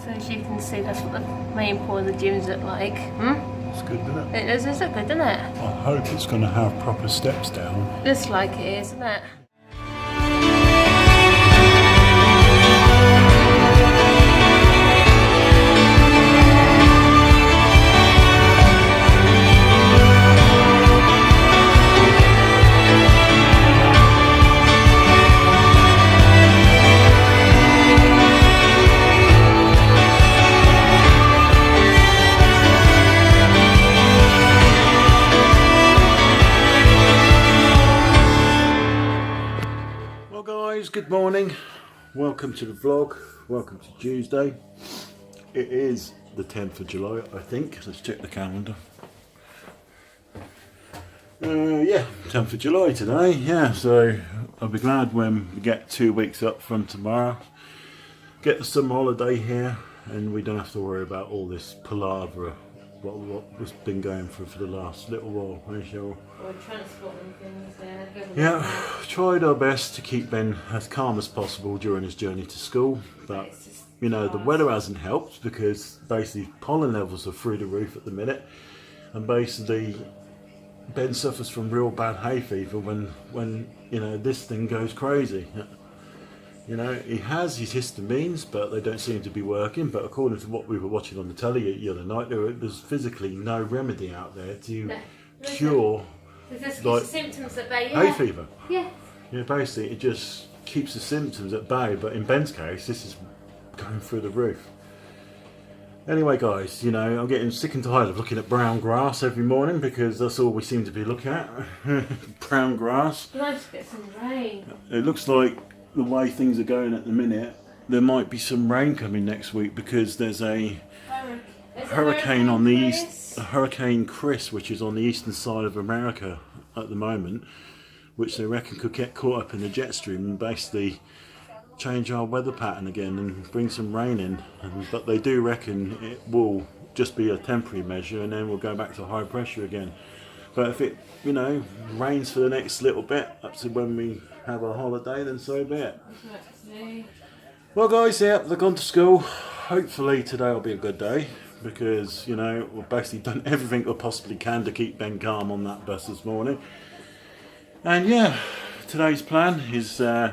So as you can see, that's what the main part of the gyms look like. It's good, isn't it? It is look good, doesn't it? I hope it's going to have proper steps down. Looks like it is, isn't it? Good morning, welcome to the vlog, welcome to Tuesday. It is the 10th of July, I think. Let's check the calendar. Yeah, 10th of July today. Yeah, so I'll be glad when we get 2 weeks up from tomorrow, get the summer holiday here, and we don't have to worry about all this palaver what's been going for the last little while. Or transport and things, yeah, tried our best to keep Ben as calm as possible during his journey to school, but you know, the weather hasn't helped because basically pollen levels are through the roof at the minute, and basically Ben suffers from real bad hay fever when you know, this thing goes crazy. You know, he has his histamines, but they don't seem to be working. But according to what we were watching on the telly the other night, there's physically no remedy out there to cure like symptoms at bay. Hay fever. Yeah. Yeah, basically it just keeps the symptoms at bay. But in Ben's case, this is going through the roof. Anyway, guys, you know, I'm getting sick and tired of looking at brown grass every morning because that's all we seem to be looking at. Brown grass. Nice to get some rain. It looks like the way things are going at the minute, there might be some rain coming next week because there's a hurricane on the east, Hurricane Chris, which is on the eastern side of America at the moment, which they reckon could get caught up in the jet stream and basically change our weather pattern again and bring some rain in. But they do reckon it will just be a temporary measure and then we'll go back to high pressure again. But if it, you know, rains for the next little bit up to when we have a holiday, then so be it. Well, guys, yeah, they've gone to school. Hopefully today will be a good day because, you know, we've basically done everything we possibly can to keep Ben calm on that bus this morning. And yeah, today's plan is as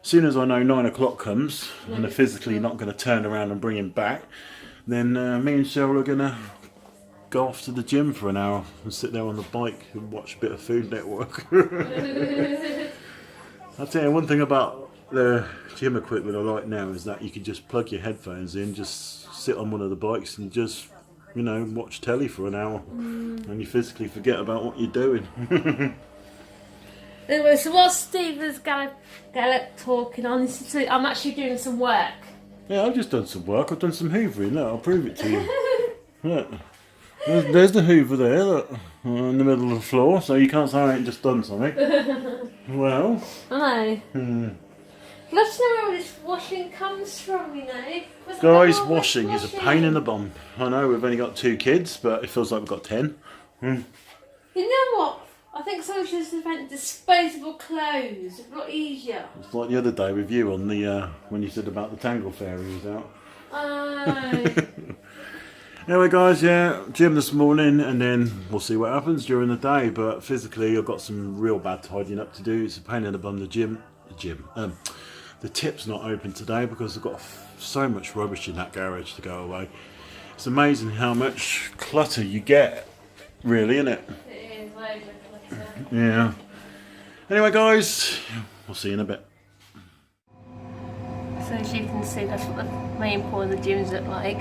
soon as I know 9 o'clock comes and they're physically not going to turn around and bring him back, then me and Cheryl are going to go off to the gym for an hour and sit there on the bike and watch a bit of Food Network. I'll tell you one thing about the gym equipment I like now is that you can just plug your headphones in, just sit on one of the bikes and just, you know, watch telly for an hour and you physically forget about what you're doing. Anyway, so while Steve is Gallup talking on, I'm actually doing some work. Yeah, I've just done some work. I've done some hoovering. Look, I'll prove it to you. Look. There's the hoover there, look, in the middle of the floor, so you can't say I ain't just done something. Well. I know. Let's know where this washing comes from, you know. Guys, washing is a pain in the bum. I know we've only got 2 kids, but it feels like we've got 10. You know what? I think someone should have invent disposable clothes. It's a lot easier. It's like the other day with you on the when you said about the Tangle Fairy was out. Oh. Anyway, guys, yeah, gym this morning, and then we'll see what happens during the day. But physically, I've got some real bad tidying up to do. It's a pain in the bum. The tip's not open today because I've got so much rubbish in that garage to go away. It's amazing how much clutter you get, really, isn't it? It is, loads of clutter. Yeah. Anyway, guys, we'll see you in a bit. So as you can see, that's what the main part of the gyms look like.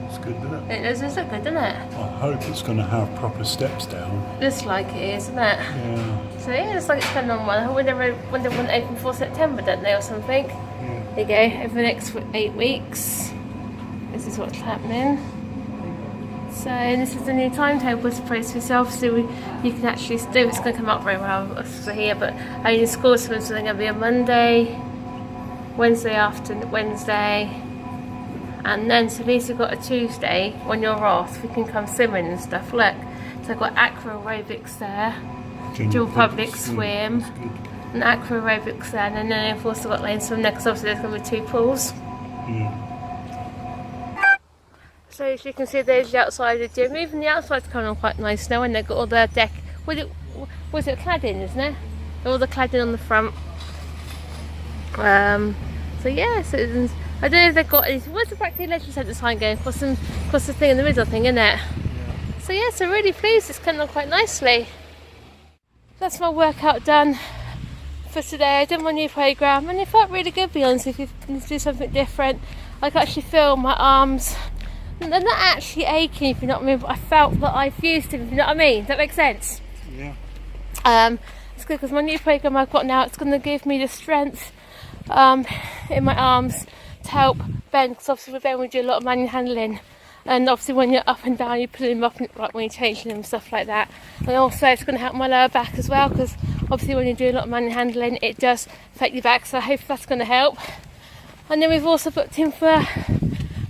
It's good, isn't it? It is look good, doesn't it? I hope it's going to have proper steps down. Looks like it is, isn't it? Yeah. So yeah, it's like it's been on one. When they want to open for September, don't they, or something? Yeah. There you go. Over the next 8 weeks, this is what's happening. So this is the new timetable supposed for yourself, so you can actually do. It's going to come up very well for here, but only in school swims are going to be on Monday, Wednesday, and then so at least we've got a Tuesday when you're off. We can come swimming and stuff. Look, so I've got aqua aerobics there, dual public swim, and aqua aerobics there, and then I've also got lane swim there because obviously there's going to be 2 pools. So as you can see, there's the outside of the gym. Even the outside's coming on quite nice now, and they've got all the deck. Was it cladding, isn't it? All the cladding on the front. So yeah, citizens. I don't know if they've got any. Where's the Brackley Leisure Centre sign going? Across the thing in the middle thing, isn't it? Yeah. So yeah, so really pleased. It's coming on quite nicely. That's my workout done for today. I did my new programme and it felt really good, to be honest. If you do something different, I could actually feel my arms. They're not actually aching, if you know what I mean, but I felt that I've used them, if you know what I mean. Does that make sense? Yeah. It's good because my new programme I've got now, it's going to give me the strength in my arms to help bend, because obviously with Ben we do a lot of manual handling, and obviously when you're up and down you put them up, like when you're changing them and stuff like that. And also it's going to help my lower back as well, because obviously when you do a lot of manual handling it does affect your back, so I hope that's going to help. And then we've also booked in for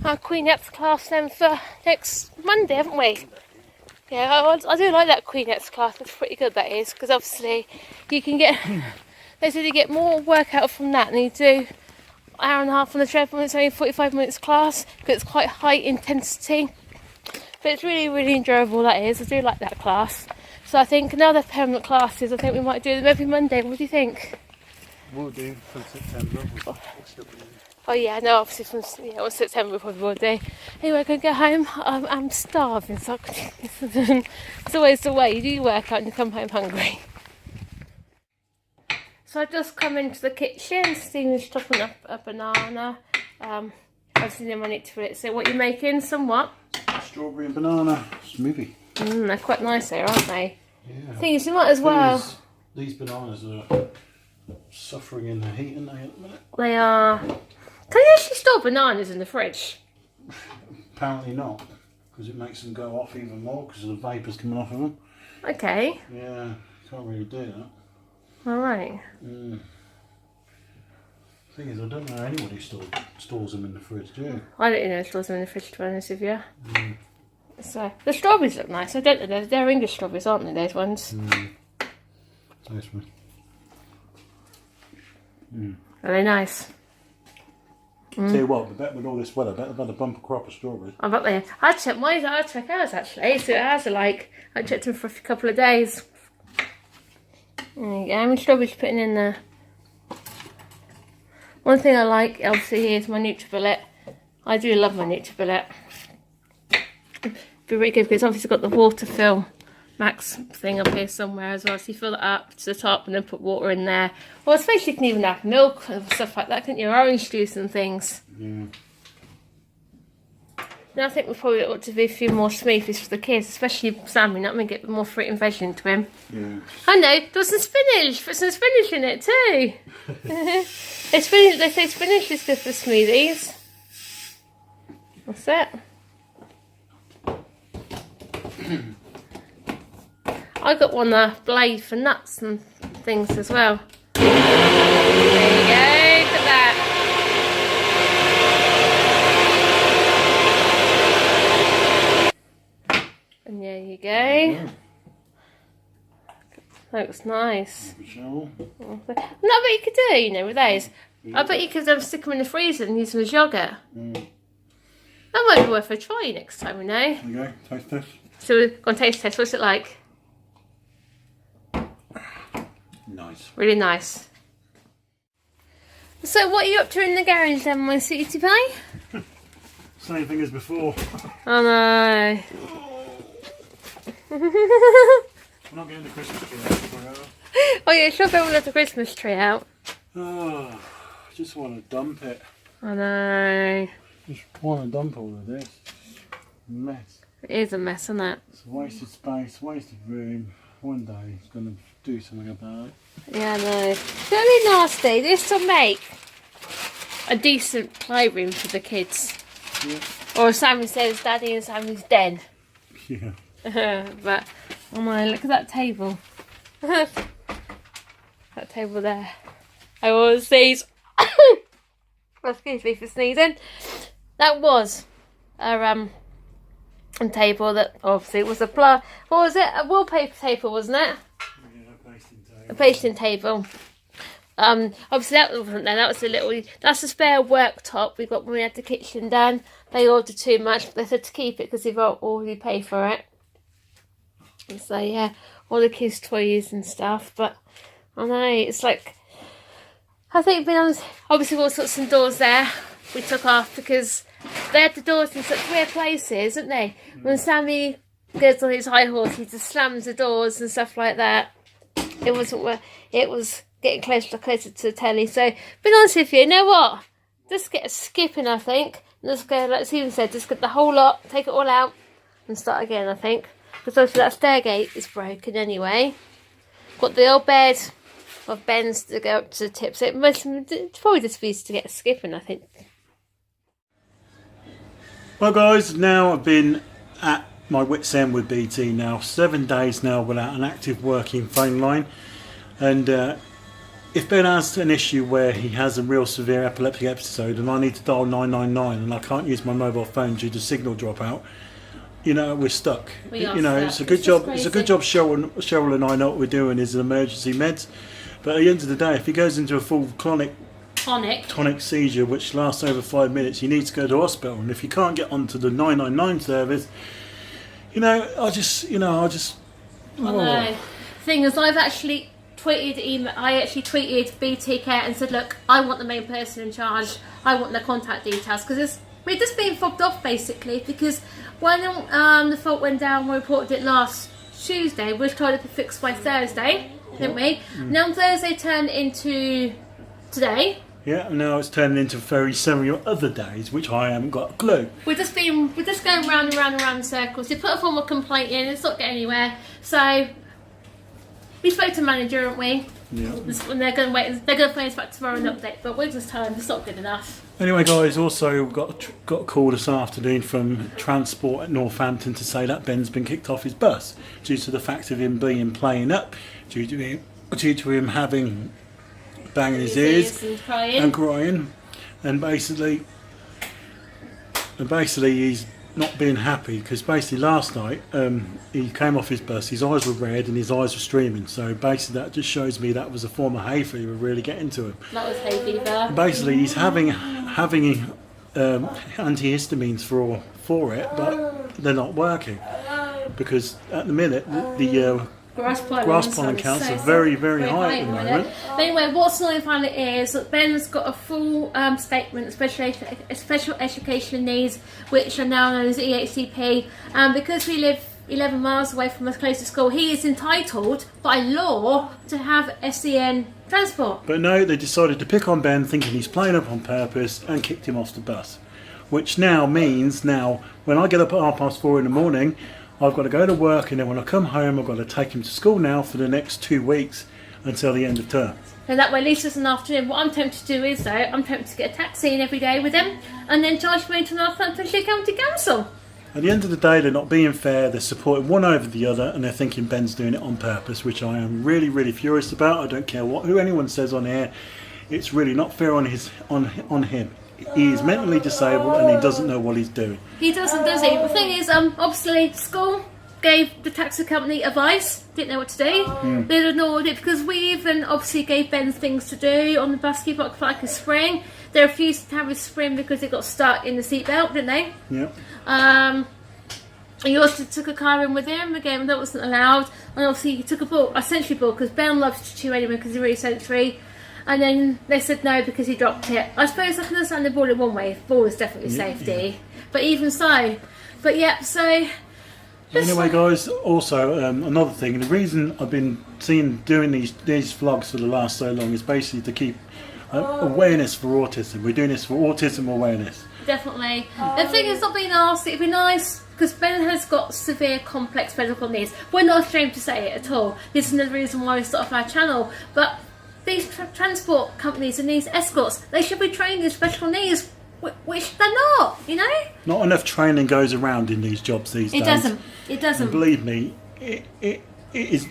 our Queen Eps class then for next Monday, haven't we? Yeah, I do like that Queen Eps class. It's pretty good, that is, because obviously you can get, they said you get more workout from that than you do hour and a half on the treadmill. It's only 45 minutes class because it's quite high intensity, but it's really, really enjoyable, that is. I do like that class. So I think now they're permanent classes, I think we might do them every Monday. What do you think? We'll do from September. Oh yeah, no, obviously from September we probably will do. Anyway, I can go home. I'm starving, so it's always the way. You do your workout and you come home hungry. So I just come into the kitchen. Stephen's chopping up a banana. Obviously then I need to put it. So what you're making? Some what? Strawberry and banana smoothie. They're quite nice there, aren't they? Yeah. Thing is, you might as well. These bananas are suffering in the heat, aren't they, at the minute? They are. Can you actually store bananas in the fridge? Apparently not, because it makes them go off even more because of the vapours coming off of them. Okay. Yeah, can't really do that. Alright. Thing is, I don't know anybody stores them in the fridge, do you? I don't know if stores them in the fridge, to be honest with you. So, the strawberries look nice. I don't know, they're English strawberries, aren't they, those ones? Taste me. Are they nice? Tell you what, I bet with all this weather, I bet they've had a bumper crop of strawberries. I bet they. I'd check mine. I'd check ours actually. So ours are like, I checked them for a couple of days. There you go. How many strawberries you putting in there? One thing I like, obviously, is my NutriBullet. I do love my NutriBullet. Be really good because obviously got the water fill max thing up here somewhere as well. So you fill it up to the top and then put water in there. Well, especially you can even have milk and stuff like that, can't you? Orange juice and things. Yeah. Now I think we probably ought to be a few more smoothies for the kids, especially Sam. You know what I mean? Get more fruit and veg into him. Yeah. I know. There's some spinach. Put some spinach in it too. They say spinach is good for smoothies. That's it. I got one blade for nuts and things as well. There you go. Look at that. And there you go. Looks nice. No, I bet you could do, you know, with those. I bet you could stick them in the freezer and use them as yogurt. That might be worth a try next time, you know. There you go, taste test. So we're going to taste test. What's it like? Nice. Really nice. So what are you up to in the garage then, my sweetie pie? Same thing as before. Oh no. We're not getting the Christmas tree out. Oh yeah, sure everyone left the Christmas tree out. Oh, I just want to dump it. I know. Just want to dump all of this. Mess. It is a mess, isn't it? It's wasted space, wasted room. One day it's going to do something about it. Yeah, I know. It's really nasty. This will make a decent playroom for the kids. Yeah. Or as Sammy says, Daddy and Sammy's den. Yeah. But, oh my, look at that table. That table there. I always sneeze. Excuse me for sneezing. That was a table that obviously was a what was it? A wallpaper table, wasn't it? Yeah, a pasting table. A pasting table. Obviously that wasn't there. That was that's a spare worktop we got when we had the kitchen done. They ordered too much. They said to keep it because they've already paid for it. And so yeah, all the kids' toys and stuff. But I know it's like, I think being honest, obviously we've got some doors there we took off because they had the doors in such weird places, didn't they? When Sammy goes on his high horse, he just slams the doors and stuff like that. It was getting closer to the telly. So, being honest with you, you know what? Just get a skip in, I think. And just go, like Stephen said, just get the whole lot, take it all out, and start again, I think. Because obviously that stair gate is broken anyway. Got the old bed of Ben's to go up to the tip. So it's probably just be to get a skip in, I think. Well guys, now I've been at my wit's end with BT now. 7 days now without an active working phone line. And if Ben has an issue where he has a real severe epileptic episode and I need to dial 999 and I can't use my mobile phone due to signal dropout, you know, we're stuck. You know, it's a good job. It's a good job Cheryl and I know what we're doing is emergency meds. But at the end of the day, if he goes into a full tonic seizure which lasts over 5 minutes, you need to go to hospital. And if you can't get onto the 999 service, I know. Thing is, I actually tweeted BT Care and said, look, I want the main person in charge. I want their contact details because we're just being fobbed off basically. Because when the fault went down, we reported it last Tuesday. We were told it would be fixed by Thursday, didn't we? Now Thursday turned into today. Yeah, and now it's turning into very several other days, which I haven't got a clue. We're just going round and round and round in circles. You put a formal complaint in, it's not getting anywhere. So we spoke to the manager, haven't we? Yeah. And they're going to wait. They're going to phone us back tomorrow and update. But we're just telling them it's not good enough. Anyway, guys, also got a call this afternoon from Transport at Northampton to say that Ben's been kicked off his bus due to the fact of him playing up, due to him having banging his ears and crying, and basically he's not being happy because basically last night he came off his bus, his eyes were red and his eyes were streaming, so basically that just shows me that was a form of hay fever really getting to him. That was hay fever. Basically he's having antihistamines for it, but they're not working because at the minute the grass pollen counts are very, very high at the moment. But anyway, what's annoying about it is that Ben's got a full statement of special education needs, which are now known as EHCP. Because we live 11 miles away from the closest school, he is entitled by law to have SEN transport. But no, they decided to pick on Ben, thinking he's playing up on purpose, and kicked him off the bus. Which now means, when I get up at 4:30 in the morning, I've got to go to work, and then when I come home, I've got to take him to school now for the next 2 weeks until the end of term. And that way, at least it's an afternoon. What I'm tempted to do is, though, I'm tempted to get a taxi in every day with him and then charge me to Northamptonshire County Council. At the end of the day, they're not being fair. They're supporting one over the other, and they're thinking Ben's doing it on purpose, which I am really, really furious about. I don't care who anyone says on here. It's really not fair on him. He is mentally disabled and he doesn't know what he's doing. He doesn't, does he? The thing is, obviously, school gave the taxi company advice, didn't know what to do. They ignored it because we even obviously gave Ben things to do on the bus. He got like a spring. They refused to have a spring because it got stuck in the seatbelt, didn't they? Yeah. He also took a car in with him again. That wasn't allowed. And obviously, he took a sensory ball because Ben loves to chew anyway because he's really sensory. And then they said no because he dropped it. I suppose I can understand the ball in one way. Ball is definitely safety. Yeah. But even so. But yeah, so... Anyway, guys, also another thing. The reason I've been doing these vlogs for the last so long is basically to keep awareness for autism. We're doing this for autism awareness. Definitely. The thing is not being asked, it'd be nice... Because Ben has got severe complex medical needs. We're not ashamed to say it at all. This is another reason why we started our channel. But... these transport companies and these escorts, they should be trained in special needs, which they're not, you know? Not enough training goes around in these jobs these days. It doesn't. And believe me, it is,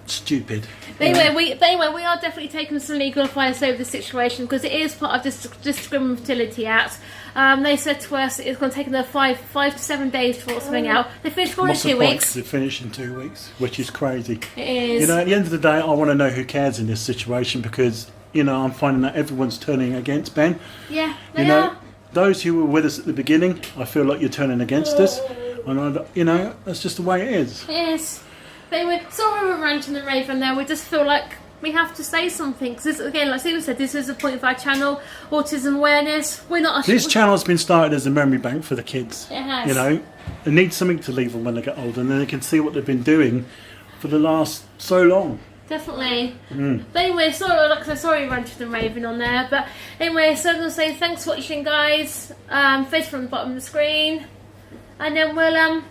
stupid. But anyway, we are definitely taking some legal advice over the situation because it is part of this Discriminatory Fertility Act. They said to us it's going to take another 5 to 7 days to sort something out. They finished in 2 weeks. They finished in 2 weeks, which is crazy. It is. You know, at the end of the day, I want to know who cares in this situation because, you know, I'm finding that everyone's turning against Ben. Yeah, they are. Those who were with us at the beginning, I feel like you're turning against us. And, you know, that's just the way it is. It is. But anyway, sorry we're ranting and raving there. We just feel like we have to say something. Because, again, like Stephen said, this is the point of our channel, autism awareness. We're not... This channel's been started as a memory bank for the kids. It has. You know, they need something to leave them when they get older, and then they can see what they've been doing for the last so long. Definitely. But anyway, sorry ranting and raving on there. But anyway, so I'm going to say thanks for watching, guys. Face from the bottom of the screen. And then we'll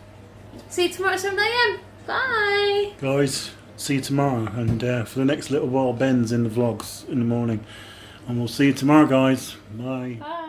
see you tomorrow at 7 AM. Bye. Guys, see you tomorrow. And for the next little while, Ben's in the vlogs in the morning. And we'll see you tomorrow, guys. Bye. Bye.